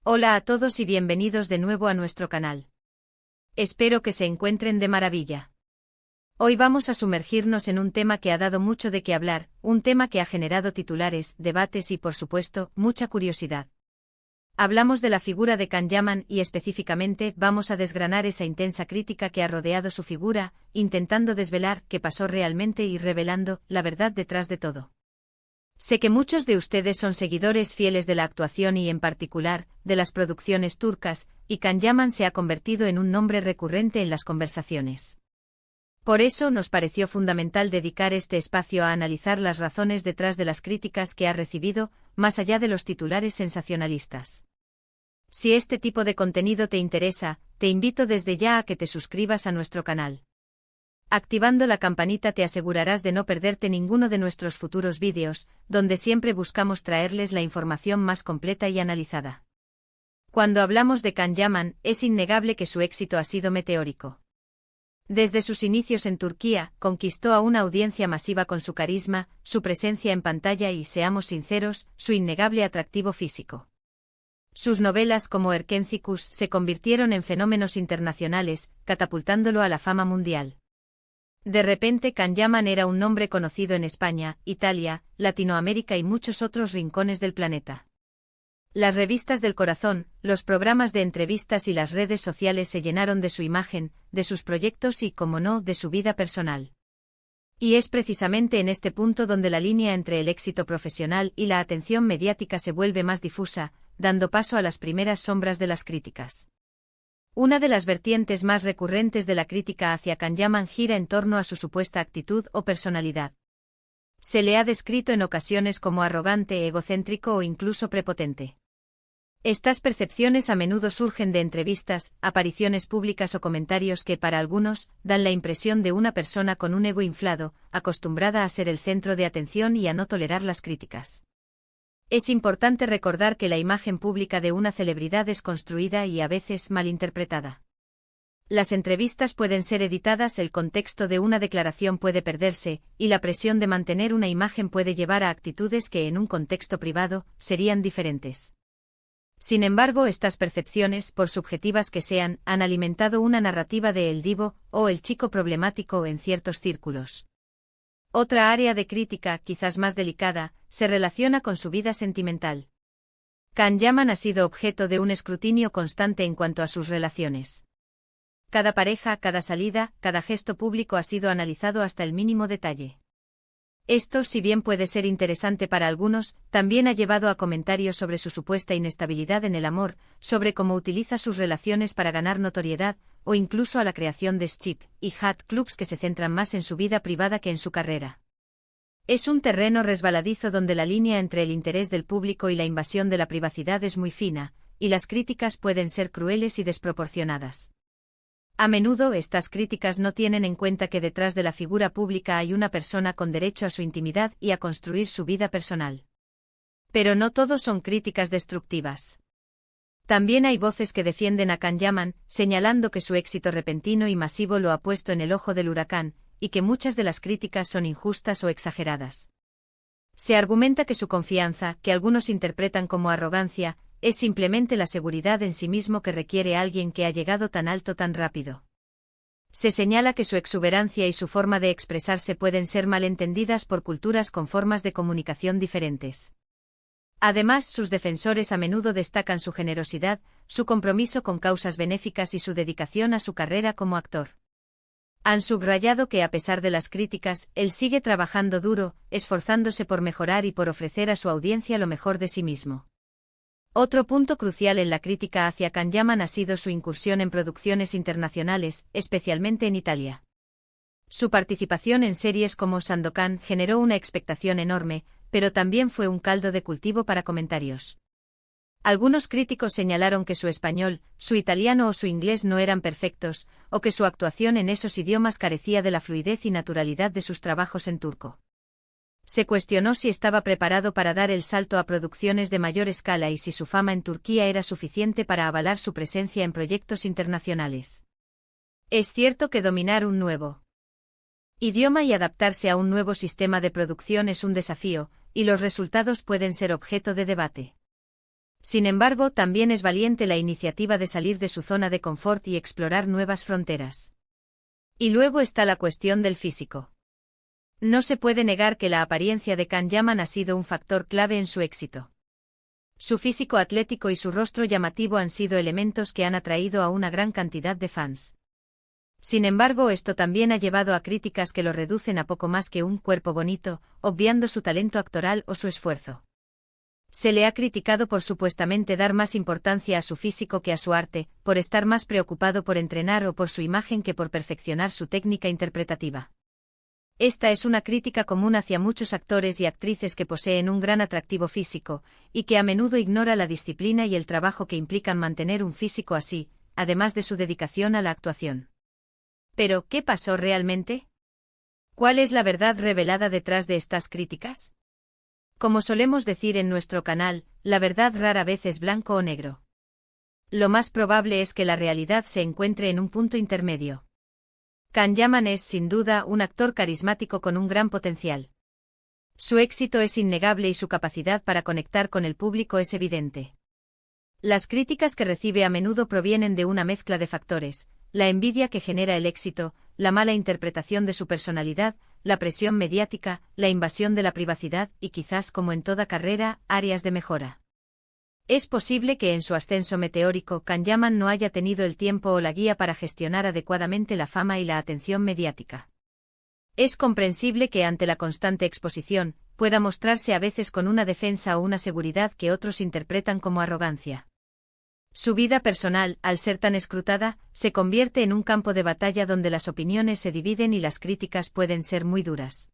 Hola a todos y bienvenidos de nuevo a nuestro canal. Espero que se encuentren de maravilla. Hoy vamos a sumergirnos en un tema que ha dado mucho de qué hablar, un tema que ha generado titulares, debates y por supuesto, mucha curiosidad. Hablamos de la figura de Can Yaman y específicamente vamos a desgranar esa intensa crítica que ha rodeado su figura, intentando desvelar qué pasó realmente y revelando la verdad detrás de todo. Sé que muchos de ustedes son seguidores fieles de la actuación y en particular, de las producciones turcas, y Can Yaman se ha convertido en un nombre recurrente en las conversaciones. Por eso nos pareció fundamental dedicar este espacio a analizar las razones detrás de las críticas que ha recibido, más allá de los titulares sensacionalistas. Si este tipo de contenido te interesa, te invito desde ya a que te suscribas a nuestro canal. Activando la campanita te asegurarás de no perderte ninguno de nuestros futuros vídeos, donde siempre buscamos traerles la información más completa y analizada. Cuando hablamos de Can Yaman, es innegable que su éxito ha sido meteórico. Desde sus inicios en Turquía, conquistó a una audiencia masiva con su carisma, su presencia en pantalla y, seamos sinceros, su innegable atractivo físico. Sus novelas como Erkencikus se convirtieron en fenómenos internacionales, catapultándolo a la fama mundial. De repente Can Yaman era un nombre conocido en España, Italia, Latinoamérica y muchos otros rincones del planeta. Las revistas del corazón, los programas de entrevistas y las redes sociales se llenaron de su imagen, de sus proyectos y, como no, de su vida personal. Y es precisamente en este punto donde la línea entre el éxito profesional y la atención mediática se vuelve más difusa, dando paso a las primeras sombras de las críticas. Una de las vertientes más recurrentes de la crítica hacia Can Yaman gira en torno a su supuesta actitud o personalidad. Se le ha descrito en ocasiones como arrogante, egocéntrico o incluso prepotente. Estas percepciones a menudo surgen de entrevistas, apariciones públicas o comentarios que, para algunos, dan la impresión de una persona con un ego inflado, acostumbrada a ser el centro de atención y a no tolerar las críticas. Es importante recordar que la imagen pública de una celebridad es construida y a veces malinterpretada. Las entrevistas pueden ser editadas, el contexto de una declaración puede perderse, y la presión de mantener una imagen puede llevar a actitudes que en un contexto privado serían diferentes. Sin embargo, estas percepciones, por subjetivas que sean, han alimentado una narrativa de el divo o el chico problemático en ciertos círculos. Otra área de crítica, quizás más delicada, se relaciona con su vida sentimental. Can Yaman ha sido objeto de un escrutinio constante en cuanto a sus relaciones. Cada pareja, cada salida, cada gesto público ha sido analizado hasta el mínimo detalle. Esto, si bien puede ser interesante para algunos, también ha llevado a comentarios sobre su supuesta inestabilidad en el amor, sobre cómo utiliza sus relaciones para ganar notoriedad, o incluso a la creación de strip y hat clubs que se centran más en su vida privada que en su carrera. Es un terreno resbaladizo donde la línea entre el interés del público y la invasión de la privacidad es muy fina, y las críticas pueden ser crueles y desproporcionadas. A menudo estas críticas no tienen en cuenta que detrás de la figura pública hay una persona con derecho a su intimidad y a construir su vida personal. Pero no todos son críticas destructivas. También hay voces que defienden a Can Yaman, señalando que su éxito repentino y masivo lo ha puesto en el ojo del huracán, y que muchas de las críticas son injustas o exageradas. Se argumenta que su confianza, que algunos interpretan como arrogancia, es simplemente la seguridad en sí mismo que requiere alguien que ha llegado tan alto tan rápido. Se señala que su exuberancia y su forma de expresarse pueden ser malentendidas por culturas con formas de comunicación diferentes. Además, sus defensores a menudo destacan su generosidad, su compromiso con causas benéficas y su dedicación a su carrera como actor. Han subrayado que a pesar de las críticas, él sigue trabajando duro, esforzándose por mejorar y por ofrecer a su audiencia lo mejor de sí mismo. Otro punto crucial en la crítica hacia Can Yaman ha sido su incursión en producciones internacionales, especialmente en Italia. Su participación en series como Sandokan generó una expectación enorme, pero también fue un caldo de cultivo para comentarios. Algunos críticos señalaron que su español, su italiano o su inglés no eran perfectos, o que su actuación en esos idiomas carecía de la fluidez y naturalidad de sus trabajos en turco. Se cuestionó si estaba preparado para dar el salto a producciones de mayor escala y si su fama en Turquía era suficiente para avalar su presencia en proyectos internacionales. Es cierto que dominar un nuevo idioma y adaptarse a un nuevo sistema de producción es un desafío, y los resultados pueden ser objeto de debate. Sin embargo, también es valiente la iniciativa de salir de su zona de confort y explorar nuevas fronteras. Y luego está la cuestión del físico. No se puede negar que la apariencia de Can Yaman ha sido un factor clave en su éxito. Su físico atlético y su rostro llamativo han sido elementos que han atraído a una gran cantidad de fans. Sin embargo, esto también ha llevado a críticas que lo reducen a poco más que un cuerpo bonito, obviando su talento actoral o su esfuerzo. Se le ha criticado por supuestamente dar más importancia a su físico que a su arte, por estar más preocupado por entrenar o por su imagen que por perfeccionar su técnica interpretativa. Esta es una crítica común hacia muchos actores y actrices que poseen un gran atractivo físico, y que a menudo ignora la disciplina y el trabajo que implican mantener un físico así, además de su dedicación a la actuación. Pero, ¿qué pasó realmente? ¿Cuál es la verdad revelada detrás de estas críticas? Como solemos decir en nuestro canal, la verdad rara vez es blanco o negro. Lo más probable es que la realidad se encuentre en un punto intermedio. Can Yaman es, sin duda, un actor carismático con un gran potencial. Su éxito es innegable y su capacidad para conectar con el público es evidente. Las críticas que recibe a menudo provienen de una mezcla de factores: la envidia que genera el éxito, la mala interpretación de su personalidad, la presión mediática, la invasión de la privacidad y quizás, como en toda carrera, áreas de mejora. Es posible que en su ascenso meteórico Can Yaman no haya tenido el tiempo o la guía para gestionar adecuadamente la fama y la atención mediática. Es comprensible que ante la constante exposición, pueda mostrarse a veces con una defensa o una seguridad que otros interpretan como arrogancia. Su vida personal, al ser tan escrutada, se convierte en un campo de batalla donde las opiniones se dividen y las críticas pueden ser muy duras.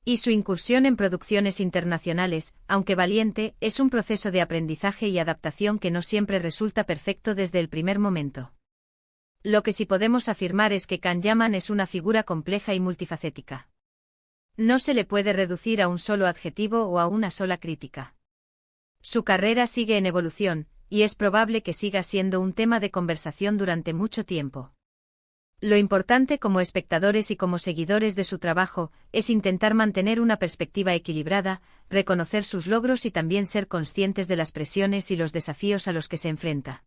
Y su incursión en producciones internacionales, aunque valiente, es un proceso de aprendizaje y adaptación que no siempre resulta perfecto desde el primer momento. Lo que sí podemos afirmar es que Can Yaman es una figura compleja y multifacética. No se le puede reducir a un solo adjetivo o a una sola crítica. Su carrera sigue en evolución, y es probable que siga siendo un tema de conversación durante mucho tiempo. Lo importante como espectadores y como seguidores de su trabajo es intentar mantener una perspectiva equilibrada, reconocer sus logros y también ser conscientes de las presiones y los desafíos a los que se enfrenta.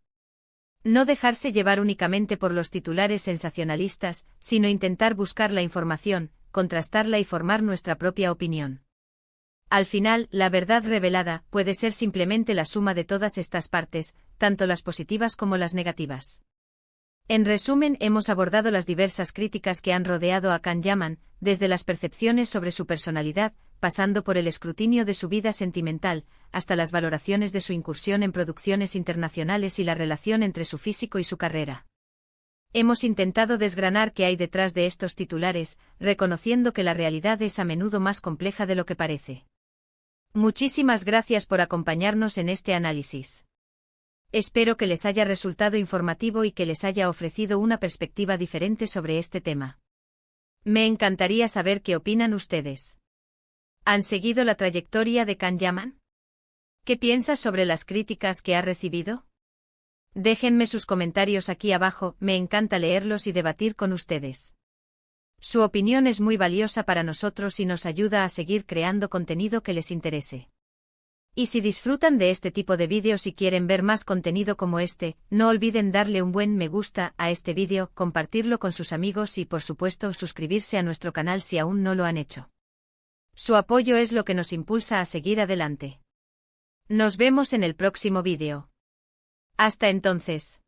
No dejarse llevar únicamente por los titulares sensacionalistas, sino intentar buscar la información, contrastarla y formar nuestra propia opinión. Al final, la verdad revelada puede ser simplemente la suma de todas estas partes, tanto las positivas como las negativas. En resumen, hemos abordado las diversas críticas que han rodeado a Can Yaman, desde las percepciones sobre su personalidad, pasando por el escrutinio de su vida sentimental, hasta las valoraciones de su incursión en producciones internacionales y la relación entre su físico y su carrera. Hemos intentado desgranar qué hay detrás de estos titulares, reconociendo que la realidad es a menudo más compleja de lo que parece. Muchísimas gracias por acompañarnos en este análisis. Espero que les haya resultado informativo y que les haya ofrecido una perspectiva diferente sobre este tema. Me encantaría saber qué opinan ustedes. ¿Han seguido la trayectoria de Can Yaman? ¿Qué piensas sobre las críticas que ha recibido? Déjenme sus comentarios aquí abajo, me encanta leerlos y debatir con ustedes. Su opinión es muy valiosa para nosotros y nos ayuda a seguir creando contenido que les interese. Y si disfrutan de este tipo de vídeos y quieren ver más contenido como este, no olviden darle un buen me gusta a este vídeo, compartirlo con sus amigos y por supuesto suscribirse a nuestro canal si aún no lo han hecho. Su apoyo es lo que nos impulsa a seguir adelante. Nos vemos en el próximo vídeo. Hasta entonces.